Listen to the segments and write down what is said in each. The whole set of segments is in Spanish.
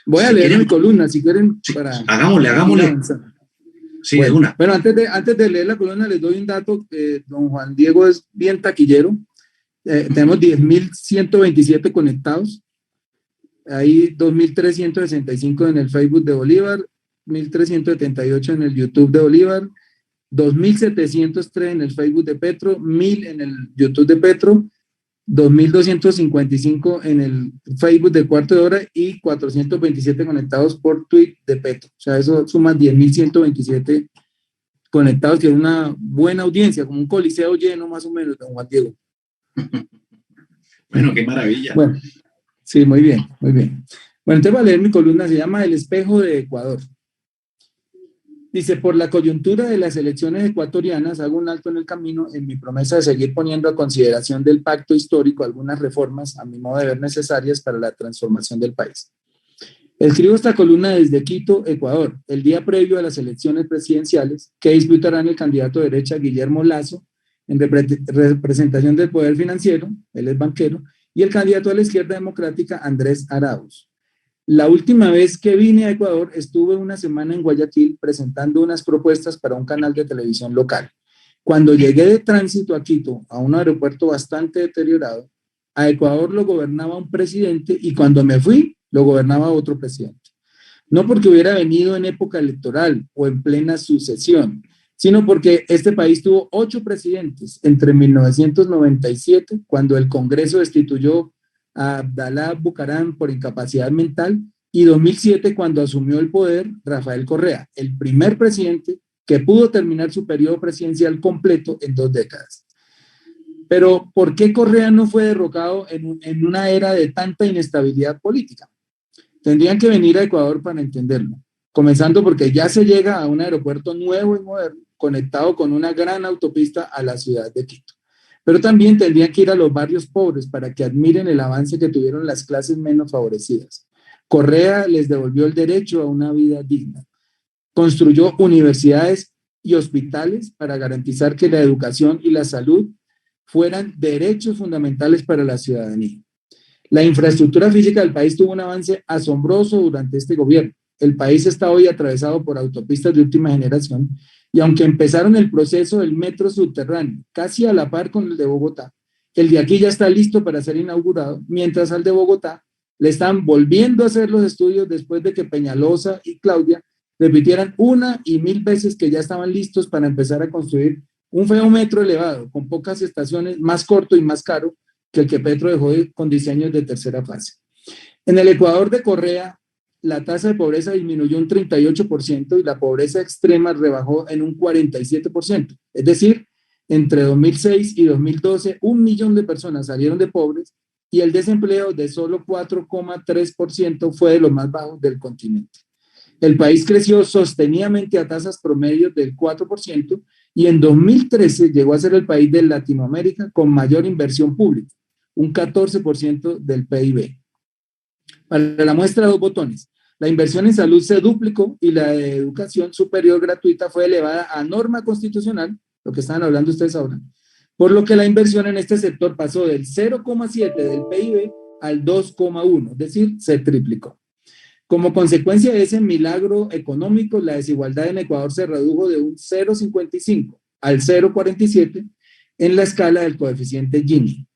Voy a Si leer quieren, mi columna, si quieren, sí, para hagámosle. ir avanzando. Sí, de Bueno, una. bueno, antes de leer la columna les doy un dato. Don Juan Diego es bien taquillero. Tenemos 10.127 conectados. Hay 2.365 en el Facebook de Bolívar, 1.378 en el YouTube de Bolívar, 2.703 en el Facebook de Petro, 1.000 en el YouTube de Petro, 2.255 en el Facebook de Cuarto de Hora y 427 conectados por tweet de Petro. O sea, eso suma 10.127 conectados, que es una buena audiencia, como un coliseo lleno más o menos, don Juan Diego. Bueno, qué maravilla. Bueno, sí, muy bien, muy bien. Bueno, entonces voy a leer mi columna, se llama El espejo de Ecuador. Dice, por la coyuntura de las elecciones ecuatorianas, hago un alto en el camino en mi promesa de seguir poniendo a consideración del pacto histórico algunas reformas, a mi modo de ver, necesarias para la transformación del país. Escribo esta columna desde Quito, Ecuador, el día previo a las elecciones presidenciales que disputarán el candidato de derecha Guillermo Lasso en representación del poder financiero, él es banquero, y el candidato de la izquierda democrática Andrés Arauz. La última vez que vine a Ecuador estuve una semana en Guayaquil presentando unas propuestas para un canal de televisión local. Cuando llegué de tránsito a Quito, a un aeropuerto bastante deteriorado, a Ecuador lo gobernaba un presidente y cuando me fui, lo gobernaba otro presidente. No porque hubiera venido en época electoral o en plena sucesión, sino porque este país tuvo 8 presidentes entre 1997, cuando el Congreso destituyó a Abdalá Bucaram por incapacidad mental, y 2007, cuando asumió el poder Rafael Correa, el primer presidente que pudo terminar su periodo presidencial completo en 2 décadas. Pero, ¿por qué Correa no fue derrocado en una era de tanta inestabilidad política? Tendrían que venir a Ecuador para entenderlo, comenzando porque ya se llega a un aeropuerto nuevo y moderno, conectado con una gran autopista a la ciudad de Quito. Pero también tendrían que ir a los barrios pobres para que admiren el avance que tuvieron las clases menos favorecidas. Correa les devolvió el derecho a una vida digna. Construyó universidades y hospitales para garantizar que la educación y la salud fueran derechos fundamentales para la ciudadanía. La infraestructura física del país tuvo un avance asombroso durante este gobierno. El país está hoy atravesado por autopistas de última generación y aunque empezaron el proceso del metro subterráneo casi a la par con el de Bogotá, el de aquí ya está listo para ser inaugurado, mientras al de Bogotá le están volviendo a hacer los estudios después de que Peñalosa y Claudia repitieran 1 y 1000 veces que ya estaban listos para empezar a construir un feo metro elevado, con pocas estaciones, más corto y más caro que el que Petro dejó con diseños de tercera fase. En el Ecuador de Correa, la tasa de pobreza disminuyó un 38% y la pobreza extrema rebajó en un 47%. Es decir, entre 2006 y 2012, 1 millón de personas salieron de pobres y el desempleo de solo 4,3% fue de los más bajos del continente. El país creció sostenidamente a tasas promedios del 4% y en 2013 llegó a ser el país de Latinoamérica con mayor inversión pública, un 14% del PIB. Para la muestra, 2 botones. La inversión en salud se duplicó y la de educación superior gratuita fue elevada a norma constitucional, lo que estaban hablando ustedes ahora, por lo que la inversión en este sector pasó del 0,7 del PIB al 2,1, es decir, se triplicó. Como consecuencia de ese milagro económico, la desigualdad en Ecuador se redujo de un 0,55 al 0,47 en la escala del coeficiente Gini.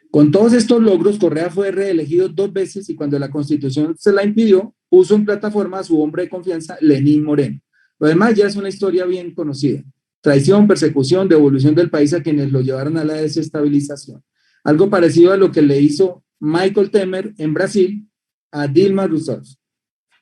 Con todos estos logros, Correa fue reelegido 2 veces y cuando la Constitución se la impidió, puso en plataforma a su hombre de confianza, Lenín Moreno. Lo demás ya es una historia bien conocida. Traición, persecución, devolución del país a quienes lo llevaron a la desestabilización. Algo parecido a lo que le hizo Michel Temer en Brasil a Dilma Rousseff.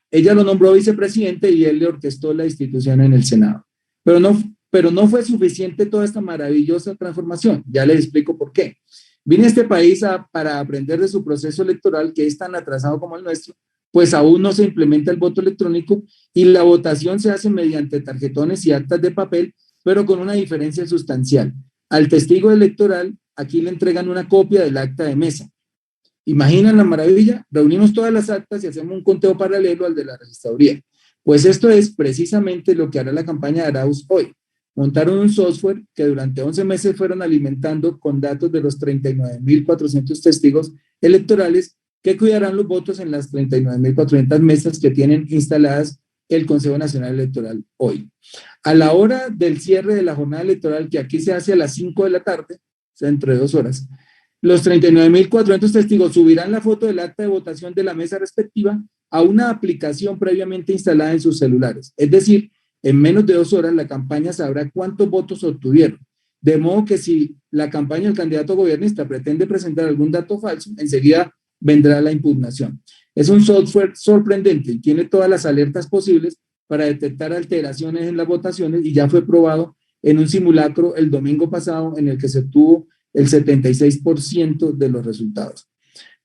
Ella lo nombró vicepresidente y él le orquestó la institución en el Senado. Pero no fue suficiente toda esta maravillosa transformación. Ya les explico por qué. Vine a este país para aprender de su proceso electoral, que es tan atrasado como el nuestro, pues aún no se implementa el voto electrónico y la votación se hace mediante tarjetones y actas de papel, pero con una diferencia sustancial. Al testigo electoral, aquí le entregan una copia del acta de mesa. ¿Imaginan la maravilla? Reunimos todas las actas y hacemos un conteo paralelo al de la registraduría. Pues esto es precisamente lo que hará la campaña de Arauz hoy. Montaron un software que durante 11 meses fueron alimentando con datos de los 39.400 testigos electorales que cuidarán los votos en las 39.400 mesas que tienen instaladas el Consejo Nacional Electoral hoy. A la hora del cierre de la jornada electoral, que aquí se hace a las 5 de la tarde, o sea, dentro de 2 horas, los 39.400 testigos subirán la foto del acta de votación de la mesa respectiva a una aplicación previamente instalada en sus celulares. Es decir, en menos de 2 horas la campaña sabrá cuántos votos obtuvieron. De modo que si la campaña del candidato gobernista pretende presentar algún dato falso, enseguida vendrá la impugnación. Es un software sorprendente y tiene todas las alertas posibles para detectar alteraciones en las votaciones y ya fue probado en un simulacro el domingo pasado en el que se obtuvo el 76% de los resultados.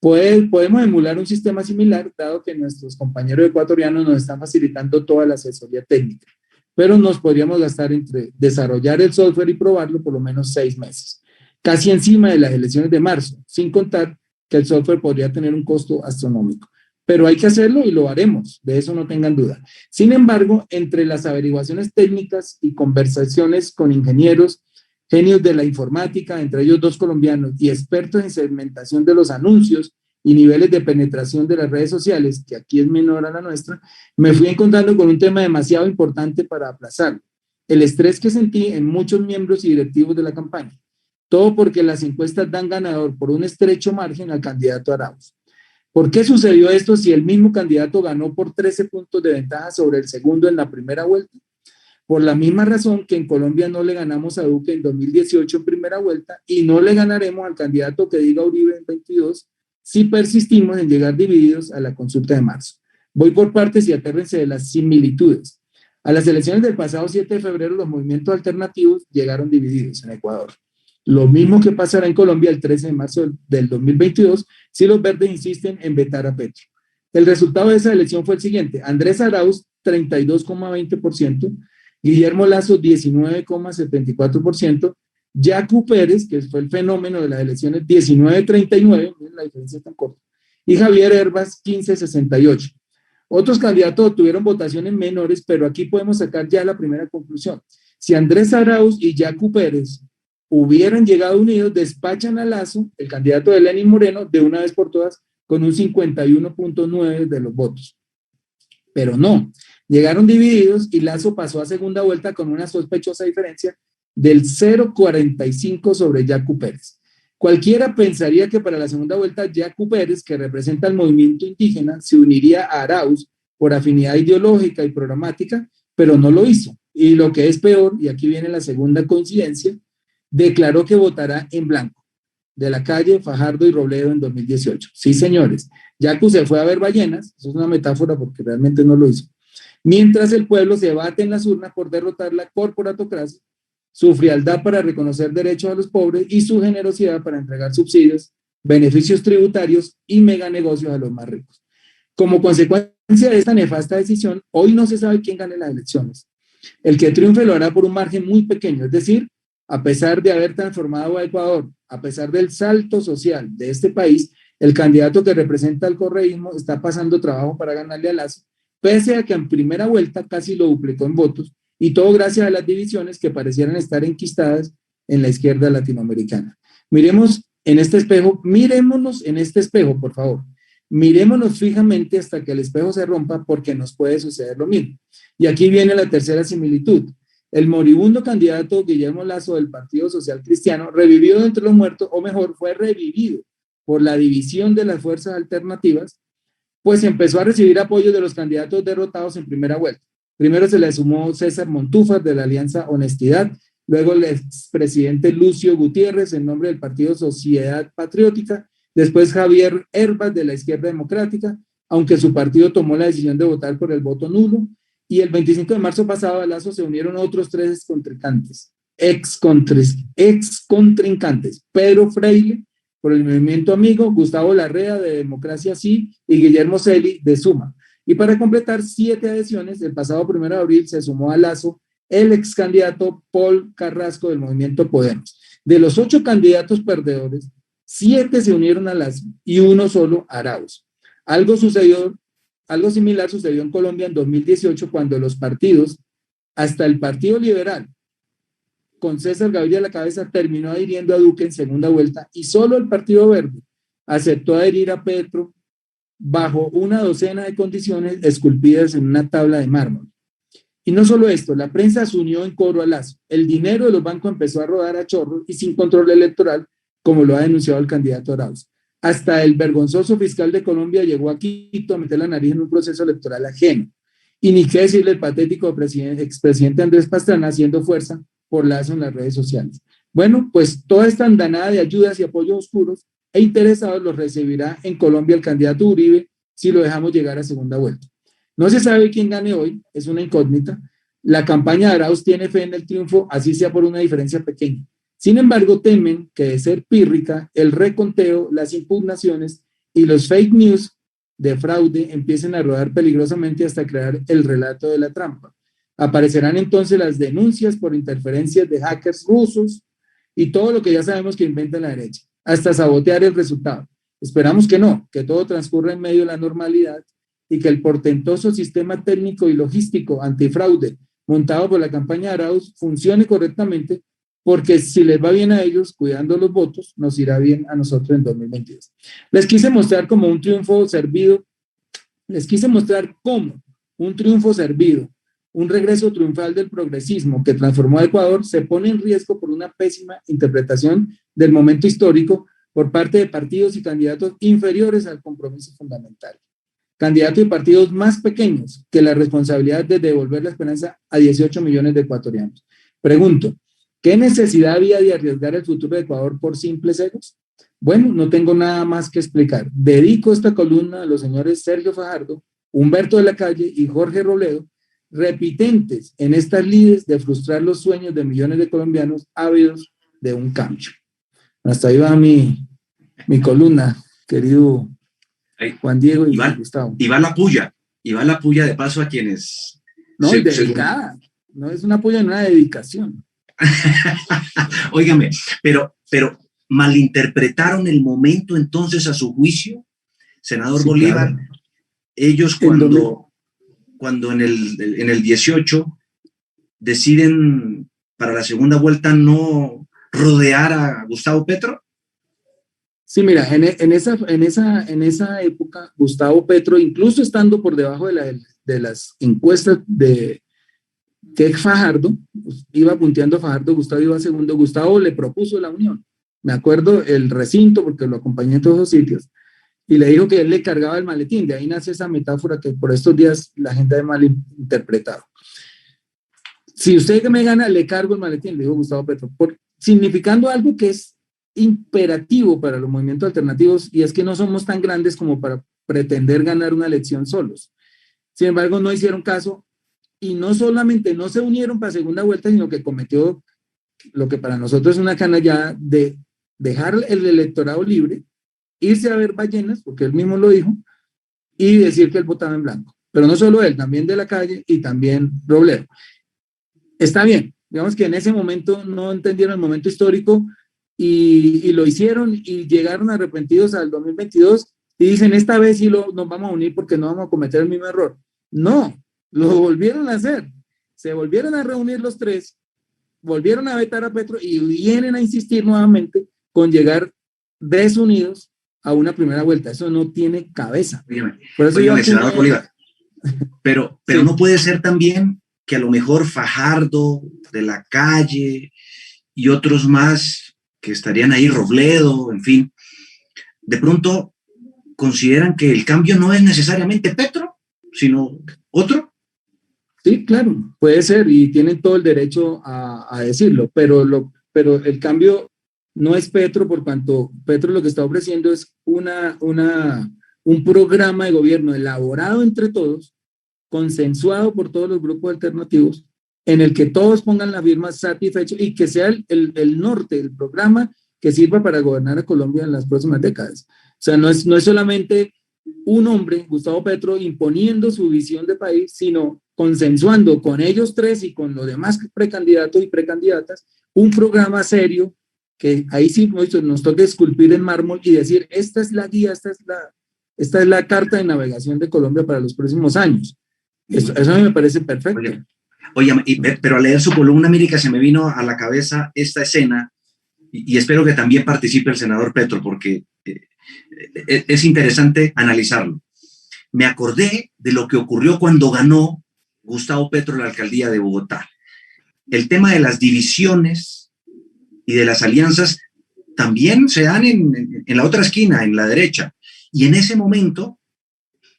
Podemos emular un sistema similar, dado que nuestros compañeros ecuatorianos nos están facilitando toda la asesoría técnica, pero nos podríamos gastar entre desarrollar el software y probarlo por lo menos 6 meses, casi encima de las elecciones de marzo, sin contar que el software podría tener un costo astronómico. Pero hay que hacerlo y lo haremos, de eso no tengan duda. Sin embargo, entre las averiguaciones técnicas y conversaciones con ingenieros, genios de la informática, entre ellos 2 colombianos, y expertos en segmentación de los anuncios y niveles de penetración de las redes sociales, que aquí es menor a la nuestra, me fui encontrando con un tema demasiado importante para aplazarlo: el estrés que sentí en muchos miembros y directivos de la campaña. Todo porque las encuestas dan ganador por un estrecho margen al candidato Arauz. ¿Por qué sucedió esto si el mismo candidato ganó por 13 puntos de ventaja sobre el segundo en la primera vuelta? Por la misma razón que en Colombia no le ganamos a Duque en 2018 en primera vuelta y no le ganaremos al candidato que diga Uribe en 22 si persistimos en llegar divididos a la consulta de marzo. Voy por partes y atérrense de las similitudes. A las elecciones del pasado 7 de febrero los movimientos alternativos llegaron divididos en Ecuador. Lo mismo que pasará en Colombia el 13 de marzo del 2022 si los verdes insisten en vetar a Petro. El resultado de esa elección fue el siguiente: Andrés Arauz, 32,20%, Guillermo Lasso, 19,74%, Yacu Pérez, que fue el fenómeno de las elecciones, 19,39%, la diferencia es tan corta, y Javier Herbas, 15,68%. Otros candidatos obtuvieron votaciones menores, pero aquí podemos sacar ya la primera conclusión. Si Andrés Arauz y Yacu Pérez hubieran llegado unidos, despachan a Lasso, el candidato de Lenín Moreno, de una vez por todas, con un 51,9% de los votos. Pero no, llegaron divididos y Lasso pasó a segunda vuelta con una sospechosa diferencia del 0,45 sobre Yacu Pérez. Cualquiera pensaría que para la segunda vuelta Yacu Pérez, que representa el movimiento indígena, se uniría a Arauz por afinidad ideológica y programática, pero no lo hizo. Y lo que es peor, y aquí viene la segunda coincidencia, declaró que votará en blanco, de la calle Fajardo y Robledo en 2018. Sí, señores, Yacu se fue a ver ballenas, eso es una metáfora porque realmente no lo hizo. Mientras el pueblo se bate en las urnas por derrotar la corporatocracia, su frialdad para reconocer derechos a los pobres y su generosidad para entregar subsidios, beneficios tributarios y meganegocios a los más ricos. Como consecuencia de esta nefasta decisión, hoy no se sabe quién gane las elecciones. El que triunfe lo hará por un margen muy pequeño, es decir, a pesar de haber transformado a Ecuador, a pesar del salto social de este país, el candidato que representa al correísmo está pasando trabajo para ganarle a Lasso, pese a que en primera vuelta casi lo duplicó en votos, y todo gracias a las divisiones que parecieran estar enquistadas en la izquierda latinoamericana. Miremonos en este espejo, por favor. Mirémonos fijamente hasta que el espejo se rompa, porque nos puede suceder lo mismo. Y aquí viene la tercera similitud. El moribundo candidato Guillermo Lasso del Partido Social Cristiano revivió de entre los muertos, o mejor, fue revivido por la división de las fuerzas alternativas, pues empezó a recibir apoyo de los candidatos derrotados en primera vuelta. Primero se le sumó César Montúfar de la Alianza Honestidad, luego el expresidente Lucio Gutiérrez en nombre del Partido Sociedad Patriótica, después Javier Herbas de la Izquierda Democrática, aunque su partido tomó la decisión de votar por el voto nulo, y el 25 de marzo pasado a Lasso se unieron otros 3 ex-contrincantes, Pedro Freile por el Movimiento Amigo, Gustavo Larrea de Democracia Sí y Guillermo Celi de Suma. Y para completar 7 adhesiones, el pasado 1 de abril se sumó a Lasso el ex candidato Paul Carrasco del Movimiento Podemos. De los 8 candidatos perdedores, 7 se unieron a Lasso y 1 solo a Arauz. Algo similar sucedió en Colombia en 2018, cuando los partidos, hasta el Partido Liberal, con César Gaviria a la cabeza, terminó adhiriendo a Duque en segunda vuelta, y solo el Partido Verde aceptó adherir a Petro bajo una docena de condiciones esculpidas en una tabla de mármol. Y no solo esto, la prensa se unió en coro al lazo. El dinero de los bancos empezó a rodar a chorros y sin control electoral, como lo ha denunciado el candidato Arauz. Hasta el vergonzoso fiscal de Colombia llegó a Quito a meter la nariz en un proceso electoral ajeno. Y ni qué decirle el patético expresidente Andrés Pastrana haciendo fuerza por lazo en las redes sociales. Bueno, pues toda esta andanada de ayudas y apoyos oscuros e interesados los recibirá en Colombia el candidato Uribe si lo dejamos llegar a segunda vuelta. No se sabe quién gane hoy, es una incógnita. La campaña de Arauz tiene fe en el triunfo, así sea por una diferencia pequeña. Sin embargo, temen que de ser pírrica, el reconteo, las impugnaciones y los fake news de fraude empiecen a rodar peligrosamente hasta crear el relato de la trampa. Aparecerán entonces las denuncias por interferencias de hackers rusos y todo lo que ya sabemos que inventa la derecha, hasta sabotear el resultado. Esperamos que no, que todo transcurra en medio de la normalidad y que el portentoso sistema técnico y logístico antifraude montado por la campaña de Arauz funcione correctamente, porque si les va bien a ellos cuidando los votos, nos irá bien a nosotros en 2022. Les quise mostrar como un triunfo servido, un regreso triunfal del progresismo que transformó a Ecuador se pone en riesgo por una pésima interpretación del momento histórico por parte de partidos y candidatos inferiores al compromiso fundamental. Candidatos y partidos más pequeños que la responsabilidad de devolver la esperanza a 18 millones de ecuatorianos. Pregunto, ¿qué necesidad había de arriesgar el futuro de Ecuador por simples egos? Bueno, no tengo nada más que explicar. Dedico esta columna a los señores Sergio Fajardo, Humberto de la Calle y Jorge Robledo, repitentes en estas lides de frustrar los sueños de millones de colombianos ávidos de un cambio. Hasta ahí va mi columna, querido Juan Diego y Gustavo. Y va la puya de paso a quienes... No, dedicada, no es una puya, es una dedicación. Óigame, pero malinterpretaron el momento entonces a su juicio, senador sí, Bolívar. Claro. Ellos cuando en el 18 deciden para la segunda vuelta no rodear a Gustavo Petro. Sí, mira, en esa época, Gustavo Petro, incluso estando por debajo de las encuestas de que Fajardo, iba punteando a Fajardo, Gustavo iba segundo, Gustavo le propuso la unión. Me acuerdo el recinto, porque lo acompañé en todos los sitios, y le dijo que él le cargaba el maletín. De ahí nace esa metáfora que por estos días la gente ha malinterpretado. Si usted me gana, le cargo el maletín, le dijo Gustavo Petro, significando algo que es imperativo para los movimientos alternativos, y es que no somos tan grandes como para pretender ganar una elección solos. Sin embargo, no hicieron caso y no solamente no se unieron para segunda vuelta, sino que cometió lo que para nosotros es una canallada de dejar el electorado libre, irse a ver ballenas, porque él mismo lo dijo, y decir que él votaba en blanco. Pero no solo él, también de la Calle y también Robledo. Está bien, digamos que en ese momento no entendieron el momento histórico y lo hicieron y llegaron arrepentidos al 2022 y dicen, esta vez sí nos vamos a unir porque no vamos a cometer el mismo error. No, lo volvieron a hacer. Se volvieron a reunir los tres, volvieron a vetar a Petro y vienen a insistir nuevamente con llegar desunidos a una primera vuelta. Eso no tiene cabeza. Por eso senador Bolívar, pero sí. No puede ser también que a lo mejor Fajardo, de la Calle y otros más que estarían ahí, Robledo, en fin, de pronto consideran que el cambio no es necesariamente Petro, sino otro. Sí, claro, puede ser y tienen todo el derecho a decirlo, pero el cambio no es Petro, por cuanto Petro lo que está ofreciendo es un programa de gobierno elaborado entre todos, consensuado por todos los grupos alternativos, en el que todos pongan la firma satisfechos y que sea el norte, el programa que sirva para gobernar a Colombia en las próximas décadas. O sea, no es solamente un hombre, Gustavo Petro, imponiendo su visión de país, sino consensuando con ellos tres y con los demás precandidatos y precandidatas un programa serio que ahí sí nos toca esculpir en mármol y decir, esta es la guía, esta es la carta de navegación de Colombia para los próximos años. Eso a mí me parece perfecto. Oye, pero al leer su columna, América, se me vino a la cabeza esta escena y espero que también participe el senador Petro porque es interesante analizarlo. me acordé de lo que ocurrió cuando ganó Gustavo Petro la alcaldía de Bogotá. El tema de las divisiones y de las alianzas también se dan en la otra esquina, en la derecha. Y en ese momento,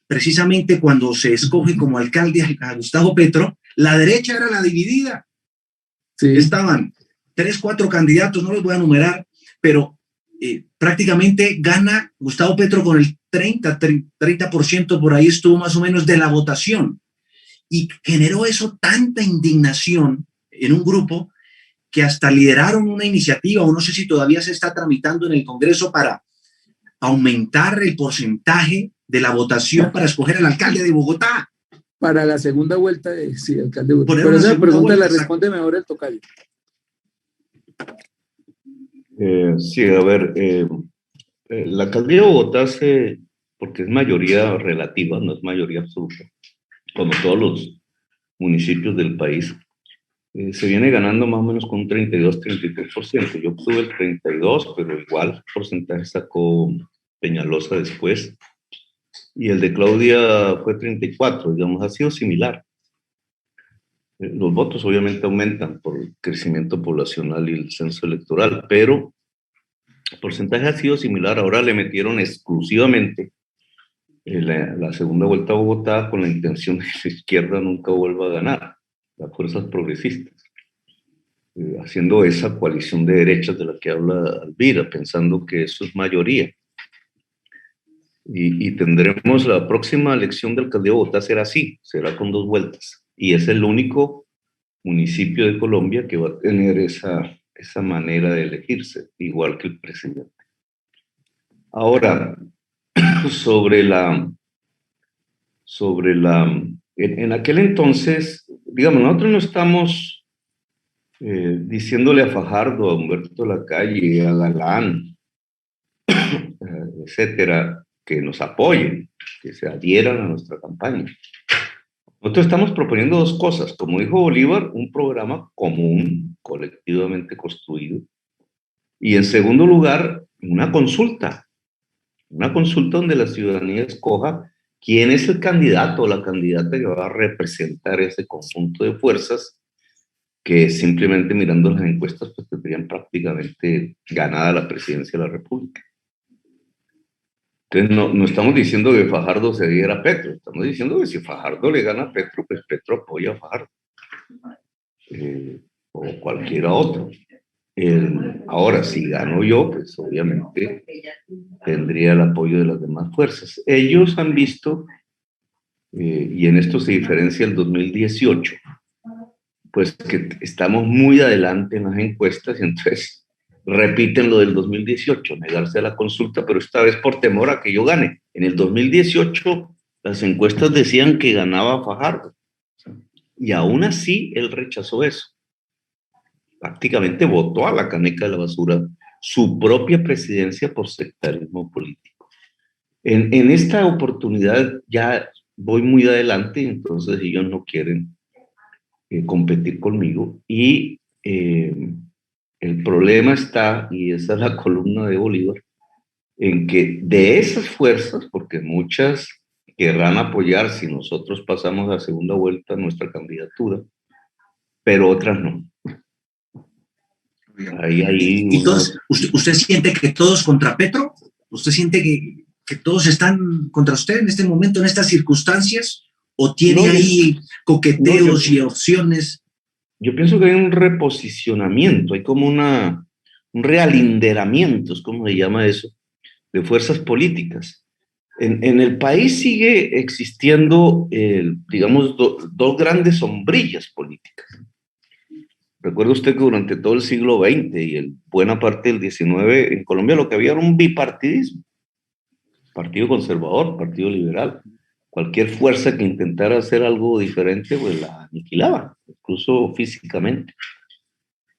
precisamente cuando se escoge como alcalde a Gustavo Petro, la derecha era la dividida. Sí. Estaban 3, 4 candidatos, no los voy a enumerar, pero prácticamente gana Gustavo Petro con el 30% por ahí estuvo más o menos de la votación. Y generó eso tanta indignación en un grupo que hasta lideraron una iniciativa, o no sé si todavía se está tramitando en el Congreso, para aumentar el porcentaje de la votación para escoger al alcalde de Bogotá. Para la segunda vuelta, sí, alcalde de Bogotá. Pero esa pregunta la responde mejor el tocayo. Sí, a ver, la alcaldía de Bogotá porque es mayoría relativa, no es mayoría absoluta, como todos los municipios del país, se viene ganando más o menos con un 32-33%. Yo obtuve el 32%, pero igual porcentaje sacó Peñalosa después. Y el de Claudia fue 34%, digamos, ha sido similar. Los votos obviamente aumentan por el crecimiento poblacional y el censo electoral, pero el porcentaje ha sido similar. Ahora le metieron exclusivamente la segunda vuelta a Bogotá con la intención de que la izquierda nunca vuelva a ganar, las fuerzas progresistas, haciendo esa coalición de derechas de la que habla Alvira, pensando que eso es mayoría. Y tendremos la próxima elección del alcalde de Bogotá, será así, será con 2 vueltas. Y es el único municipio de Colombia que va a tener esa manera de elegirse, igual que el presidente. Ahora, en aquel entonces, digamos, nosotros no estamos diciéndole a Fajardo, a Humberto Lacalle, a Galán, etcétera, que nos apoyen, que se adhieran a nuestra campaña. Nosotros estamos proponiendo 2 cosas. Como dijo Bolívar, un programa común, colectivamente construido. Y en segundo lugar, una consulta donde la ciudadanía escoja quién es el candidato o la candidata que va a representar ese conjunto de fuerzas que simplemente mirando las encuestas pues tendrían prácticamente ganada la presidencia de la República. Entonces no estamos diciendo que Fajardo se diera a Petro, estamos diciendo que si Fajardo le gana a Petro, pues Petro apoya a Fajardo, o cualquiera otro. Ahora, si gano yo, pues obviamente tendría el apoyo de las demás fuerzas. Ellos han visto, y en esto se diferencia el 2018, pues que estamos muy adelante en las encuestas y entonces repiten lo del 2018, negarse a la consulta, pero esta vez por temor a que yo gane. En el 2018 las encuestas decían que ganaba Fajardo y aún así él rechazó eso. Prácticamente votó a la caneca de la basura su propia presidencia por sectarismo político. En esta oportunidad ya voy muy adelante, entonces ellos no quieren competir conmigo y el problema está, y esa es la columna de Bolívar, en que de esas fuerzas, porque muchas querrán apoyar si nosotros pasamos a segunda vuelta nuestra candidatura, pero otras no. ¿Y todos, usted siente que todos contra Petro? ¿Usted siente que todos están contra usted en este momento, en estas circunstancias? ¿O tiene ahí coqueteos y opciones? Yo pienso que hay un reposicionamiento, hay como un realinderamiento, es como se llama eso, de fuerzas políticas. En el país sigue existiendo, digamos, 2 grandes sombrillas políticas. Recuerda usted que durante todo el siglo XX y buena parte del XIX, en Colombia lo que había era un bipartidismo. Partido conservador, partido liberal. Cualquier fuerza que intentara hacer algo diferente, pues la aniquilaba, incluso físicamente.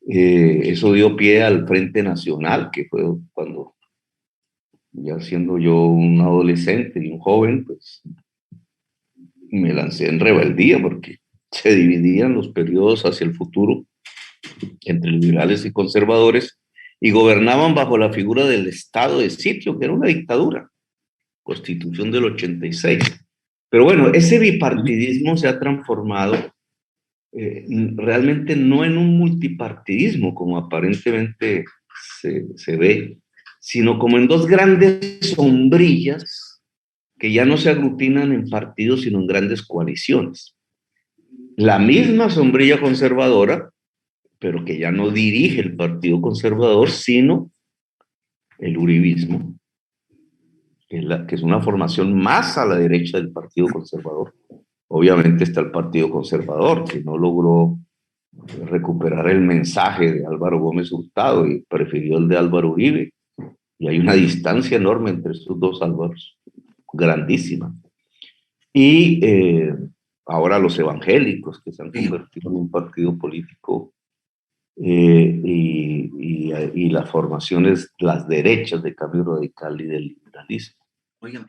Eso dio pie al Frente Nacional, que fue cuando, ya siendo yo un adolescente y un joven, pues me lancé en rebeldía porque se dividían los periodos hacia el futuro entre liberales y conservadores y gobernaban bajo la figura del estado de sitio, que era una dictadura, Constitución del 86. Pero bueno, ese bipartidismo se ha transformado realmente no en un multipartidismo, como aparentemente se ve, sino como en dos grandes sombrillas que ya no se aglutinan en partidos, sino en grandes coaliciones. La misma sombrilla conservadora, pero que ya no dirige el Partido Conservador, sino el uribismo, que es una formación más a la derecha del Partido Conservador. Obviamente está el Partido Conservador, que no logró recuperar el mensaje de Álvaro Gómez Hurtado y prefirió el de Álvaro Uribe. Y hay una distancia enorme entre estos dos Álvaros, grandísima. Y ahora los evangélicos, que se han convertido en un partido político, y las formaciones, las derechas de Cambio Radical y del liberalismo. Oigan,